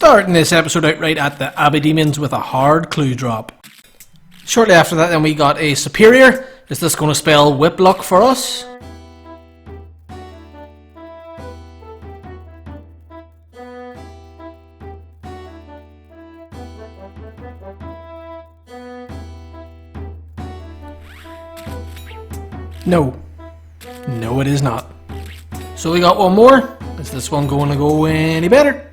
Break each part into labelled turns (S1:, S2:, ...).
S1: Starting this episode out right at the Abbey Demons with a hard clue drop. Shortly after that then we got a superior. Is this going to spell whip luck for us? No. No, it is not. So we got one more. Is this one going to go any better?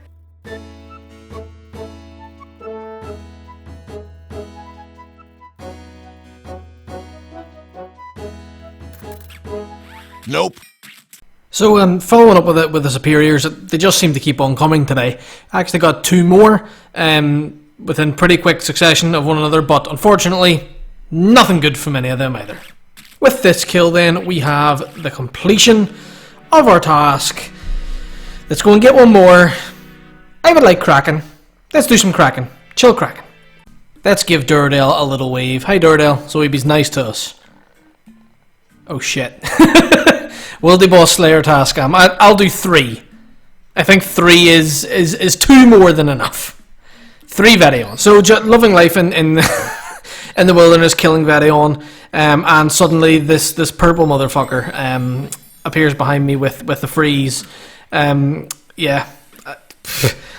S2: Nope.
S1: So following up with the superiors, they just seem to keep on coming today. I actually got two more within pretty quick succession of one another, but unfortunately, nothing good from any of them either. With this kill then, we have the completion of our task. Let's go and get one more. I would like cracking. Let's do some cracking. Chill cracking. Let's give Durdale a little wave. Hi Durdale, so he's nice to us. Oh shit. Wildy Boss Slayer task. I'll do 3. I think 3 is 2 more than enough. 3 Vedion. So loving life in in the wilderness, killing Vedion, and suddenly this purple motherfucker appears behind me with the freeze. Yeah,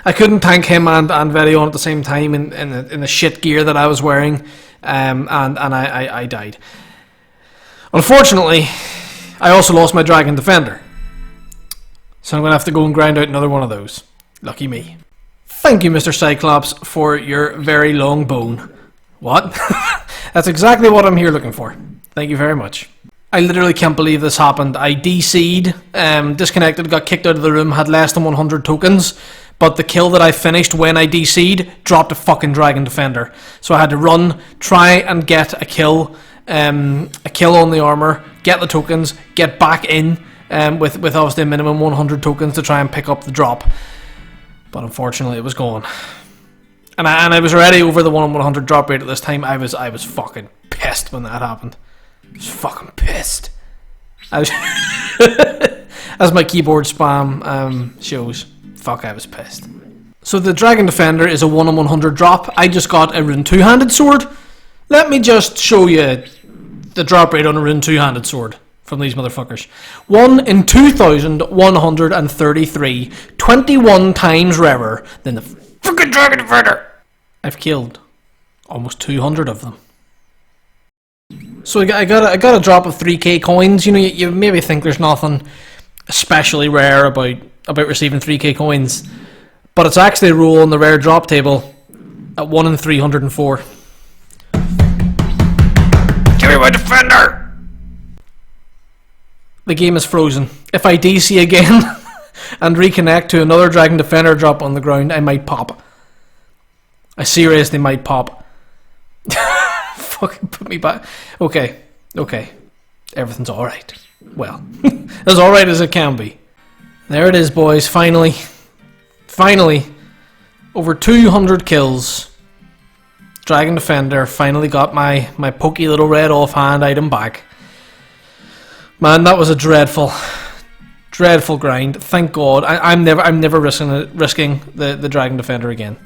S1: I couldn't tank him and Vedion at the same time in the shit gear that I was wearing, and I died. Unfortunately, I also lost my Dragon Defender. So I'm going to have to go and grind out another one of those. Lucky me. Thank you, Mr. Cyclops, for your very long bone. What? That's exactly what I'm here looking for. Thank you very much. I literally can't believe this happened. I DC'd, disconnected, got kicked out of the room, had less than 100 tokens, but the kill that I finished when I DC'd dropped a fucking Dragon Defender. So I had to run, try and get a kill on the armor, get the tokens, get back in with obviously a minimum 100 tokens to try and pick up the drop. But unfortunately it was gone. And I was already over the 1 in 100 drop rate at this time. I was fucking pissed when that happened. I was fucking pissed. As my keyboard spam shows. Fuck, I was pissed. So the Dragon Defender is a 1 in 100 drop. I just got a rune 2-handed sword. Let me just show you the drop rate on a rune 2-handed sword from these motherfuckers. 1 in 2,133. 21 times rarer than the fucking Dragon Defender. I've killed almost 200 of them. So I got a drop of 3k coins. You know, you maybe think there's nothing especially rare about receiving 3k coins, but it's actually a rule on the rare drop table at 1 in 304. Give me my defender! The game is frozen. If I DC again and reconnect to another Dragon Defender drop on the ground, I might pop. I seriously might pop. Fucking put me back. Okay. Everything's alright. Well, as alright as it can be. There it is, boys. Finally. Over 200 kills. Dragon Defender finally got my pokey little red offhand item back. Man, that was a dreadful grind. Thank God. I'm never risking the Dragon Defender again.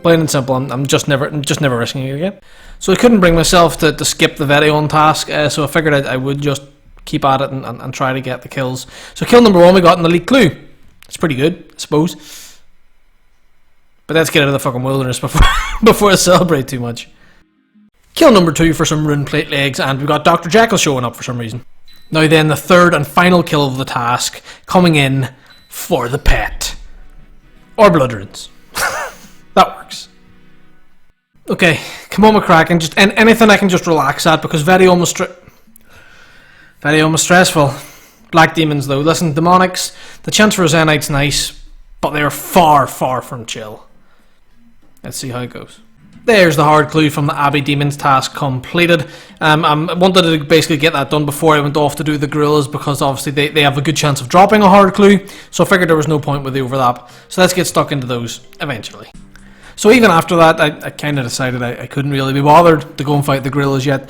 S1: Plain and simple. I'm just never risking it again. So I couldn't bring myself to skip the Vedion task. So I figured I would just keep at it and try to get the kills. So kill number 1 we got an elite clue. It's pretty good, I suppose. But let's get out of the fucking wilderness before I celebrate too much. Kill number 2 for some rune plate legs, and we got Dr. Jekyll showing up for some reason. Now then, the third and final kill of the task, coming in for the pet. Or blood runes. That works. Okay, come on McCracken, just anything I can just relax at, because very almost stressful. Black demons though, listen, demonics, the chance for a Zenite's nice, but they are far from chill. Let's see how it goes. There's the hard clue from the Abbey Demons task completed. I wanted to basically get that done before I went off to do the gorillas, because obviously they have a good chance of dropping a hard clue, so I figured there was no point with the overlap. So let's get stuck into those eventually. So even after that, I kind of decided I couldn't really be bothered to go and fight the gorillas yet.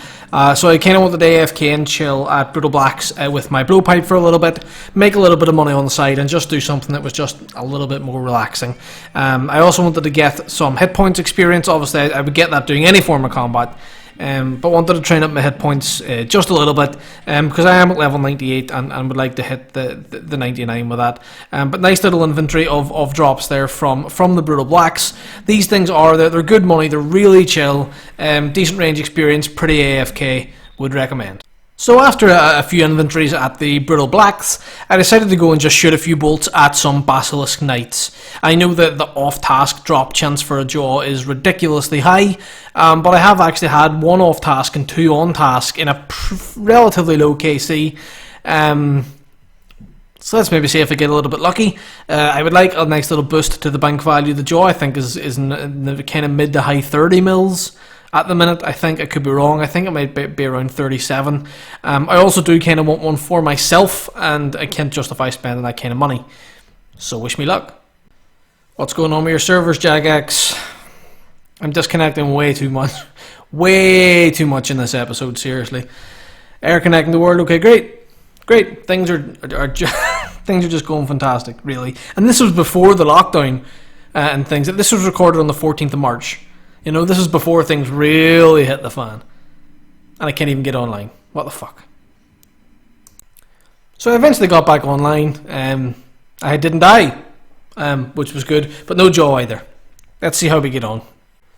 S1: So I kind of wanted to AFK and chill at Brutal Blacks with my blowpipe for a little bit, make a little bit of money on the side, and just do something that was just a little bit more relaxing. I also wanted to get some hit points experience. Obviously, I would get that doing any form of combat. But wanted to train up my hit points just a little bit because I am at level 98 and would like to hit the 99 with that. But nice little inventory of drops there from the Brutal Blacks. These things they're good money, they're really chill, decent range experience, pretty AFK, would recommend. So after a few inventories at the Brutal Blacks, I decided to go and just shoot a few bolts at some Basilisk Knights. I know that the off-task drop chance for a jaw is ridiculously high, but I have actually had 1 off-task and 2 on-task in a relatively low KC. So let's maybe see if I get a little bit lucky. I would like a nice little boost to the bank value. The jaw I think is in the kind of mid to high 30 mils. At the minute, I think I could be wrong. I think it might be around 37. I also do kind of want one for myself, and I can't justify spending that kind of money. So wish me luck. What's going on with your servers, Jagex? I'm disconnecting way too much. Way too much in this episode, seriously. Air connecting the world, okay, great. Great, things are things are just going fantastic, really. And this was before the lockdown and things. This was recorded on the 14th of March. You know, this is before things really hit the fan. And I can't even get online. What the fuck? So I eventually got back online. I didn't die, which was good, but no jaw either. Let's see how we get on.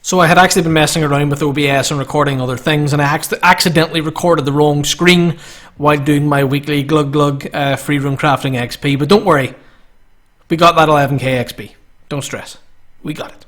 S1: So I had actually been messing around with OBS and recording other things, and I accidentally recorded the wrong screen while doing my weekly glug glug free room crafting XP. But don't worry, we got that 11k XP. Don't stress, we got it.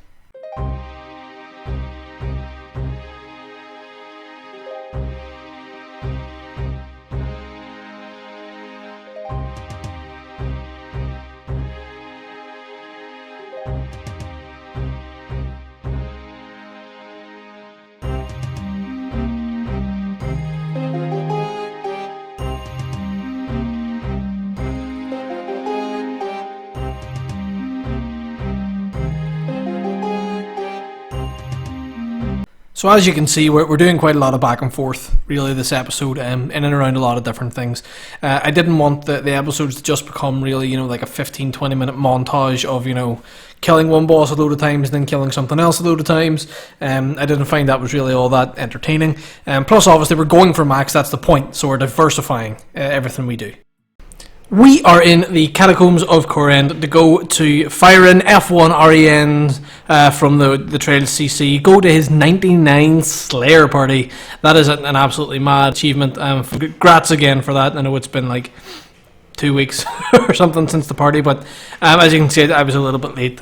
S1: So as you can see, we're doing quite a lot of back and forth, really, this episode, in and around a lot of different things. I didn't want the episodes to just become really, you know, like a 15-20 minute montage of, you know, killing one boss a load of times and then killing something else a load of times. I didn't find that was really all that entertaining. Plus, obviously, we're going for max, that's the point, so we're diversifying everything we do. We are in the Catacombs of Korend to go to Fyron F1 REN from the Trail CC. Go to his 99 Slayer party. That is an absolutely mad achievement. Congrats again for that. I know it's been like 2 weeks or something since the party, but as you can see, I was a little bit late.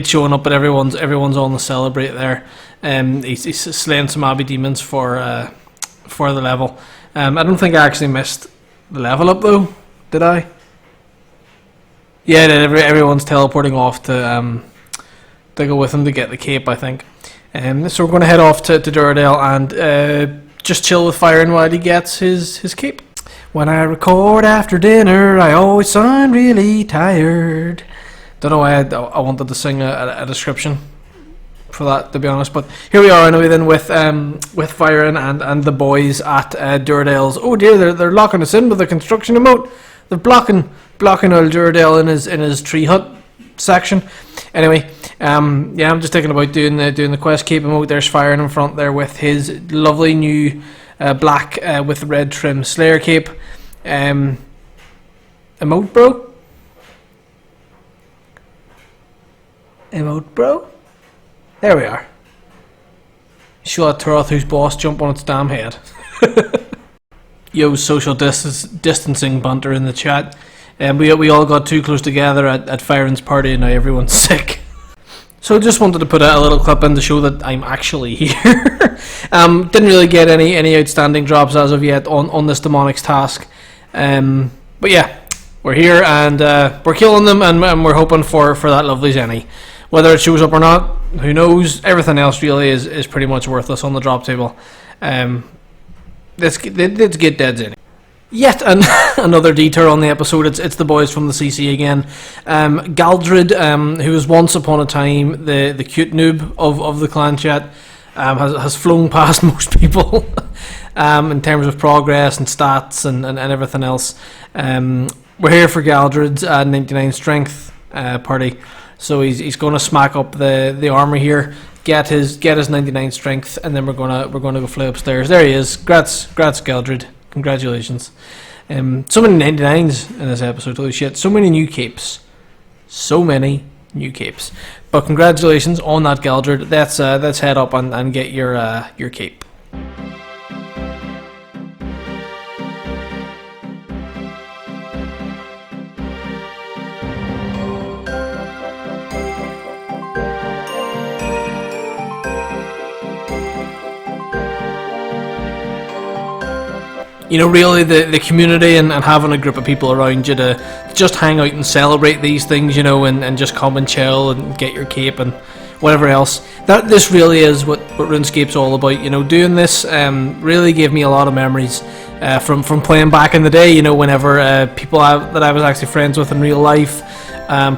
S1: Showing up, but everyone's on the celebrate there. He's slaying some Abbey demons for the level. I don't think I actually missed the level up though, did I? Yeah, everyone's teleporting off to go with him to get the cape, I think. So we're going to head off to Duradale and just chill with Fyron while he gets his cape. When I record after dinner, I always sound really tired. Don't know why I wanted to sing a description for that, to be honest, but here we are anyway then with Fyron and the boys at Duradale's. Oh dear, they're locking us in with the construction emote. They're blocking old Duradale in his tree hut section. Anyway, yeah, I'm just thinking about doing the quest cape emote. There's Fyron in front there with his lovely new black with red trim Slayer cape. Emote, bro. Emote, bro. There we are. Show that Turoth who's boss jump on its damn head. Yo, social distancing banter in the chat. We all got too close together at Fyron's party and now everyone's sick. So just wanted to put a little clip in to show that I'm actually here. Didn't really get any outstanding drops as of yet on this Demonics task. But yeah, we're here and we're killing them and we're hoping for that lovely Zenny. Whether it shows up or not, who knows? Everything else really is pretty much worthless on the drop table. Let's get dead Zenny. Yet another detour on the episode. It's the boys from the CC again. Galdred, who was once upon a time the cute noob of the clan chat, has flown past most people in terms of progress and stats and everything else. We're here for Galdred's 99 strength party, so he's going to smack up the armor here, get his 99 strength, and then we're gonna go fly upstairs. There he is. Grats Galdred. Congratulations. So many 99s in this episode, holy shit. So many new capes. But congratulations on that, Galdred. Let's head up and get your cape. You know, really the community and having a group of people around you to just hang out and celebrate these things, you know, and just come and chill and get your cape and whatever else. This really is what RuneScape's all about, you know. Doing this really gave me a lot of memories from playing back in the day, you know, whenever people that I was actually friends with in real life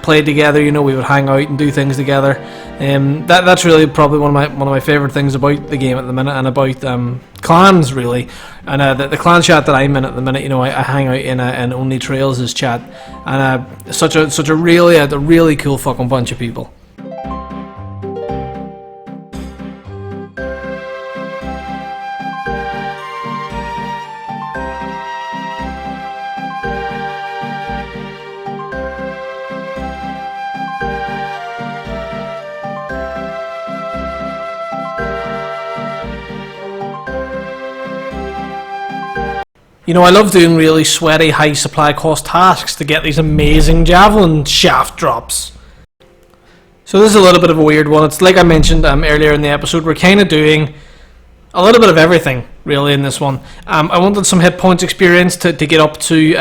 S1: played together, you know, we would hang out and do things together. That's really probably one of my favourite things about the game at the minute, and about clans really, and the clan chat that I'm in at the minute. You know, I hang out in Only Trails' chat, and such a really cool fucking bunch of people. You know, I love doing really sweaty, high supply cost tasks to get these amazing javelin shaft drops. So this is a little bit of a weird one. It's like I mentioned earlier in the episode, we're kind of doing a little bit of everything, really, in this one. I wanted some hit points experience to get up to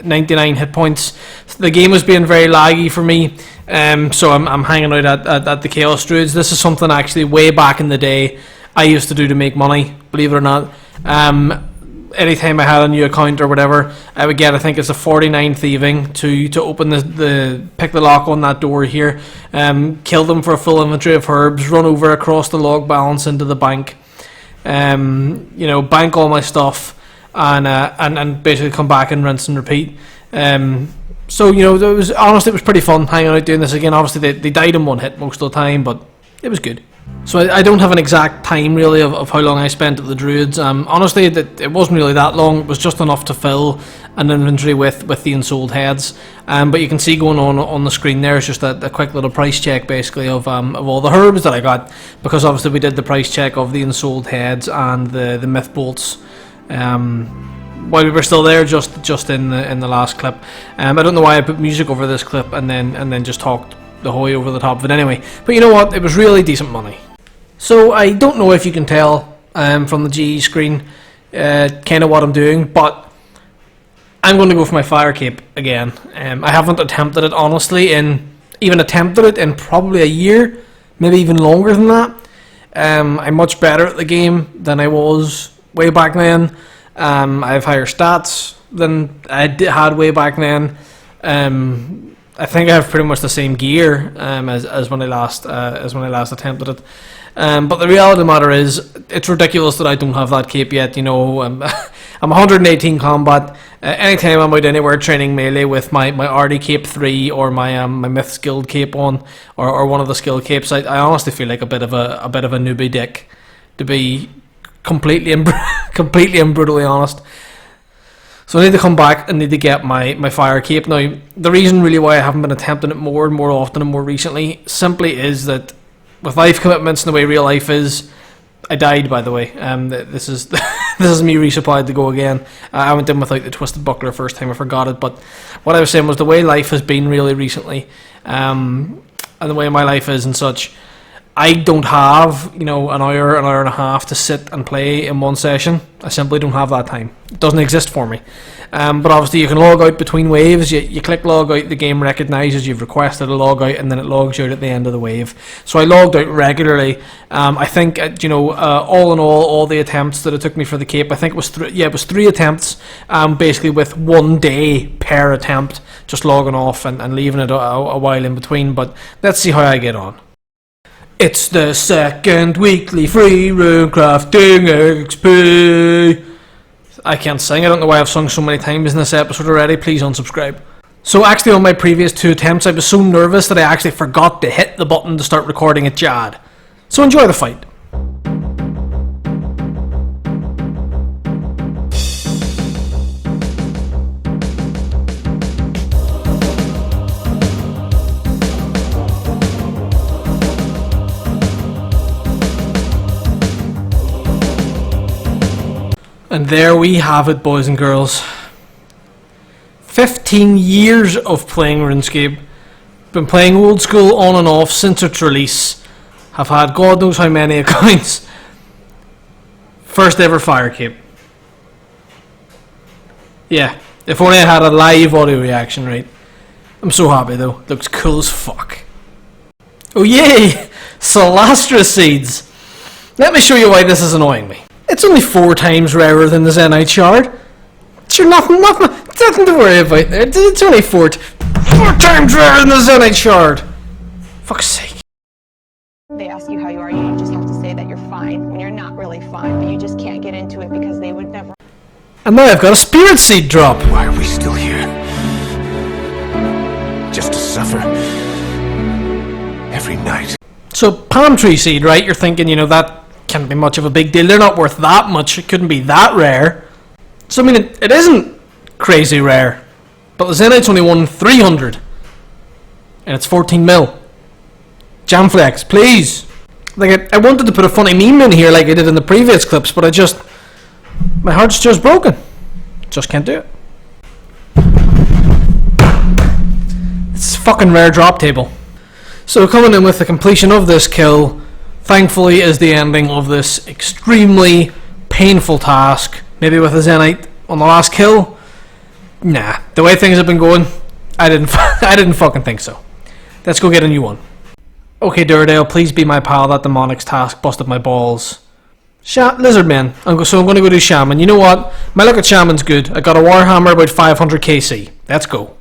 S1: 99 hit points. The game was being very laggy for me, so I'm hanging out at the Chaos Druids. This is something actually way back in the day I used to do to make money, believe it or not. Anytime I had a new account or whatever, I would get, I think it's a 49 thieving to open pick the lock on that door here, kill them for a full inventory of herbs, run over across the log balance into the bank, you know, bank all my stuff, and basically come back and rinse and repeat. So, you know, it was pretty fun hanging out doing this again. Obviously they died in one hit most of the time, but it was good. So I don't have an exact time really of how long I spent at the Druids. Honestly, it wasn't really that long. It was just enough to fill an inventory with the ensouled heads. But you can see going on the screen there is just a quick little price check basically of all the herbs that I got, because obviously we did the price check of the ensouled heads and the myth bolts while we were still there, just in the last clip. I don't know why I put music over this clip and then just talked the whole way over the top of it anyway. But you know what? It was really decent money. So I don't know if you can tell from the GE screen kind of what I'm doing, but I'm going to go for my fire cape again. I haven't attempted it honestly in probably a year, maybe even longer than that. I'm much better at the game than I was way back then. I have higher stats than I had way back then. I think I have pretty much the same gear as when I last attempted it. But the reality of the matter is, it's ridiculous that I don't have that cape yet. You know, I'm 118 combat. Anytime I'm out anywhere training melee with my RD cape 3 or my myth skilled cape on, or one of the skill capes, I honestly feel like a bit of a newbie dick, to be completely and brutally honest. So I need to come back and need to get my fire cape. Now, the reason really why I haven't been attempting it more and more often and more recently simply is that with life commitments and the way real life is, I died, by the way. This is me resupplied to go again. I went in without the twisted buckler first time, I forgot it. But what I was saying was the way life has been really recently, and the way my life is and such, I don't have, you know, an hour and a half to sit and play in one session. I simply don't have that time. It doesn't exist for me. But obviously you can log out between waves. You click log out, the game recognises you've requested a log out, and then it logs you out at the end of the wave. So I logged out regularly. I think, you know, all in all the attempts that it took me for the cape, I think it was it was 3 attempts, basically with 1 day per attempt, just logging off and leaving it a while in between. But let's see how I get on. It's the second weekly free rune crafting XP. I can't sing. I don't know why I've sung so many times in this episode already. Please unsubscribe. So actually on my previous 2 attempts I was so nervous that I actually forgot to hit the button to start recording at Jad. So enjoy the fight. And there we have it, boys and girls. 15 years of playing RuneScape. Been playing old school on and off since its release. Have had God knows how many accounts. First ever fire cape. Yeah, if only I had a live audio reaction, right? I'm so happy though. Looks cool as fuck. Oh yay! Solastra seeds. Let me show you why this is annoying me. It's only 4 times rarer than the Zenite shard. Sure, nothing to worry about there. It's only 4 times rarer than the Zenite shard. Fuck's sake.
S2: They ask you how you are, you just have to say that you're fine when you're not really fine, but you just can't get into it because they would never.
S1: And now I've got a spirit seed drop.
S3: Why are we still here? Just to suffer every night.
S1: So palm tree seed, right? You're thinking, you know, that can't be much of a big deal. They're not worth that much. It couldn't be that rare. So I mean, it isn't crazy rare. But the Zenite's only won 300. And it's 14 mil. Jamflex, please. Like, I wanted to put a funny meme in here like I did in the previous clips, but my heart's just broken. Just can't do it. It's a fucking rare drop table. So coming in with the completion of this kill, thankfully, is the ending of this extremely painful task. Maybe with a Zenite on the last kill? Nah, the way things have been going, I didn't fucking think so. Let's go get a new one. Okay, Duradale, please be my pal. That demonics task busted my balls. Lizardman. So I'm going to go do Shaman. You know what? My luck at Shaman's good. I got a Warhammer about 500 KC. Let's go.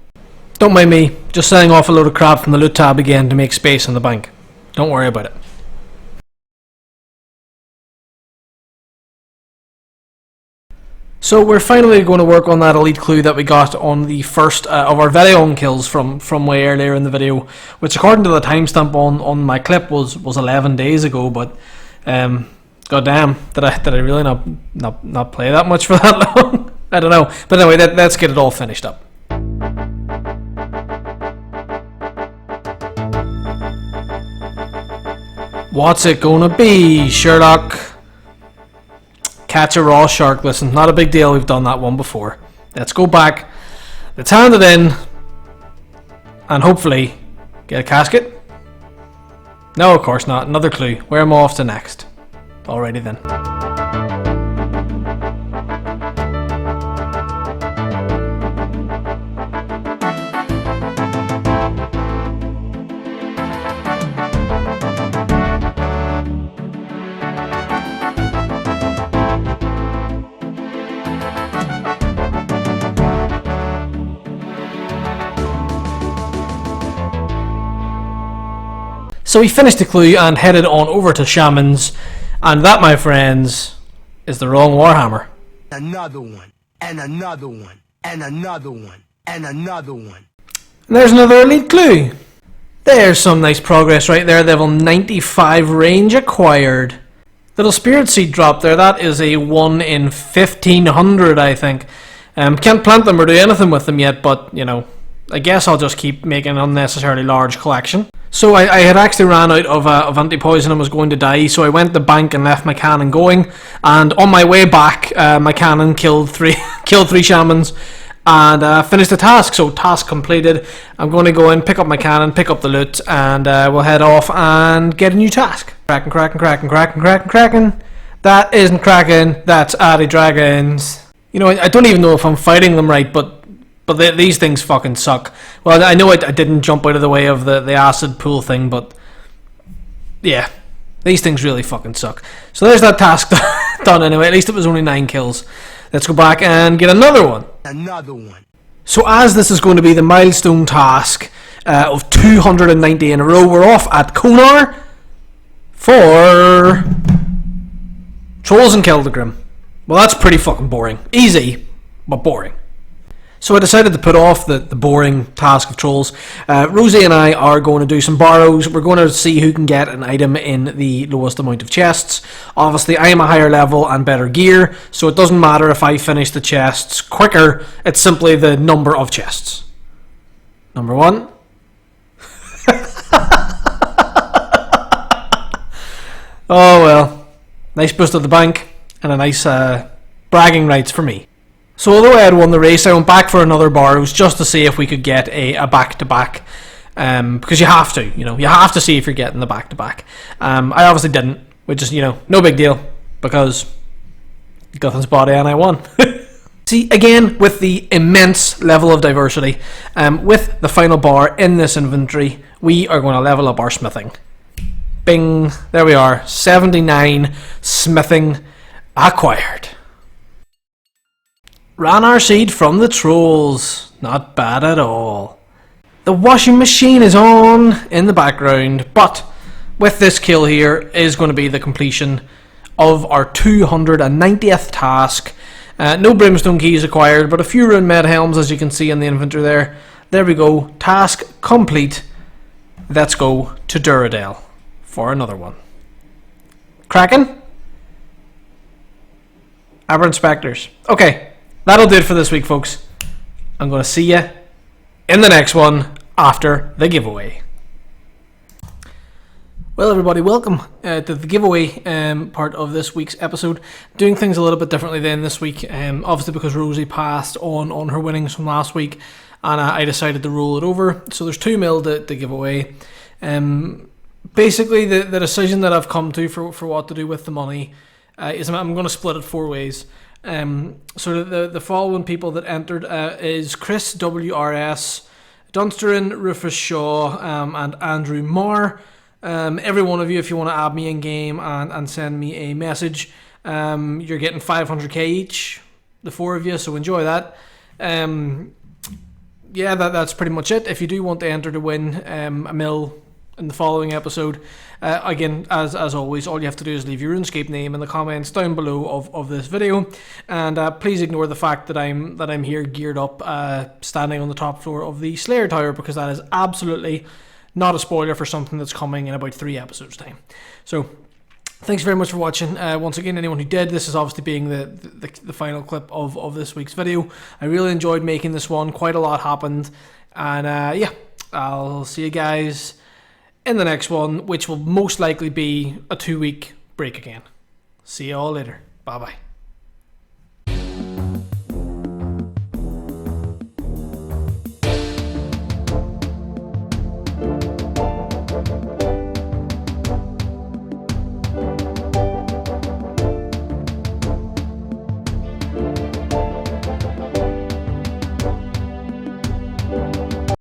S1: Don't mind me. Just selling off a load of crap from the loot tab again to make space in the bank. Don't worry about it. So we're finally going to work on that elite clue that we got on the first of our very own kills from way earlier in the video, which according to the timestamp on my clip was 11 days ago. But goddamn, did I really not play that much for that long? I don't know. But anyway, let's get it all finished up. What's it gonna be, Sherlock? Catch a raw shark. Listen, not a big deal. We've done that one before. Let's go back. Let's hand it in. And hopefully get a casket. No, of course not. Another clue. Where am I off to next? Alrighty then. So we finished the clue and headed on over to Shaman's, and that, my friends, is the wrong Warhammer.
S3: Another one, and another one, and another one, and another one.
S1: And there's another elite clue. There's some nice progress right there. Level 95 range acquired. Little spirit seed drop there. That is a 1 in 1500, I think. Can't plant them or do anything with them yet, but, you know, I guess I'll just keep making an unnecessarily large collection. So I had actually ran out of anti-poison and was going to die, so I went to the bank and left my cannon going, and on my way back my cannon killed three shamans, and finish the task. So task completed. I'm going to go in, pick up my cannon, pick up the loot, and we'll head off and get a new task. Kraken, Kraken, Kraken, Kraken, Kraken, Kraken. That isn't Kraken, that's Addy Dragons. You know, I don't even know if I'm fighting them right, but these things fucking suck. Well, I know I didn't jump out of the way of the acid pool thing, but yeah, these things really fucking suck. So there's that task done anyway. At least it was only 9 kills. Let's go back and get another one.
S3: Another one.
S1: So as this is going to be the milestone task of 290 in a row, we're off at Konar for Trolls and Kildegrim. Well, that's pretty fucking boring. Easy, but boring. So I decided to put off the boring task of Trolls. Rosie and I are going to do some borrows. We're going to see who can get an item in the lowest amount of chests. Obviously, I am a higher level and better gear, so it doesn't matter if I finish the chests quicker. It's simply the number of chests. Number 1. Oh well. Nice boost of the bank and a nice bragging rights for me. So although I had won the race, I went back for another borrows just to see if we could get a back-to-back. Because you have to, you have to see if you're getting the back-to-back. I obviously didn't, which is, no big deal, because Guthan's body and I won. See, again, with the immense level of diversity, with the final bar in this inventory, we are going to level up our smithing. Bing, there we are, 79 smithing acquired. Ran our seed from the Trolls. Not bad at all. The washing machine is on in the background, but with this kill here is going to be the completion of our 290th task. No brimstone keys acquired, but a few rune med helms, as you can see in the inventory there. There we go. Task complete. Let's go to Duradale for another one. Kraken? Aberrant Spectres. Okay. That'll do it for this week, folks. I'm going to see you in the next one after the giveaway. Well, everybody, welcome to the giveaway part of this week's episode. Doing things a little bit differently than this week, obviously because Rosie passed on her winnings from last week, and I decided to roll it over. So there's 2 mil to give away. Basically, the decision that I've come to for what to do with the money is I'm going to split it 4 ways. So the following people that entered is Chris WRS, Dunsterin, Rufus Shaw, and Andrew Marr. Every one of you, if you want to add me in game and send me a message, you're getting 500k each, the 4 of you, so enjoy that. Yeah, that's pretty much it. If you do want to enter to win a mil in the following episode, again, as always, all you have to do is leave your RuneScape name in the comments down below of this video, and please ignore the fact that I'm here geared up, standing on the top floor of the Slayer Tower, because that is absolutely not a spoiler for something that's coming in about 3 episodes time. So thanks very much for watching. Once again, anyone who did, this is obviously being the final clip of this week's video. I really enjoyed making this one. Quite a lot happened, and yeah, I'll see you guys in the next one, which will most likely be a 2-week break again. See you all later. Bye bye.